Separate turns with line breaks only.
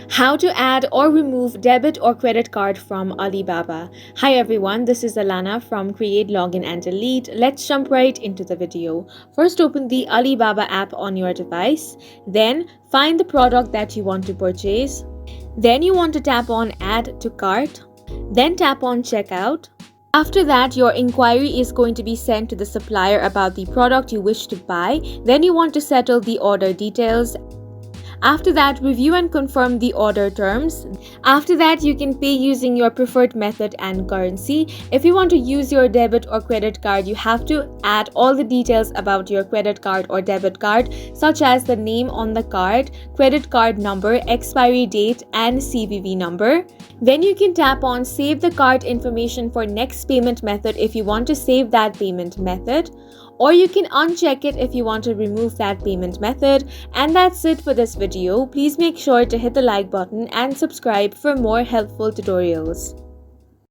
How to add or remove debit or credit card from Alibaba. Hi everyone, this is Alana from Create, Login and Delete. Let's jump right into the video. First, open the Alibaba app on your device. Then find the product that you want to purchase. Then you want to tap on Add to Cart. Then tap on Checkout. After that, your inquiry is going to be sent to the supplier about the product you wish to buy. Then you want to settle the order details. After that, review and confirm the order terms. After that, you can pay using your preferred method and currency. If you want to use your debit or credit card, you have to add all the details about your credit card or debit card, such as the name on the card, credit card number, expiry date, and CVV number. Then you can tap on Save the card information for next payment method if you want to save that payment method, or you can uncheck it if you want to remove that payment method. And that's it for this video. Please make sure to hit the like button and subscribe for more helpful tutorials.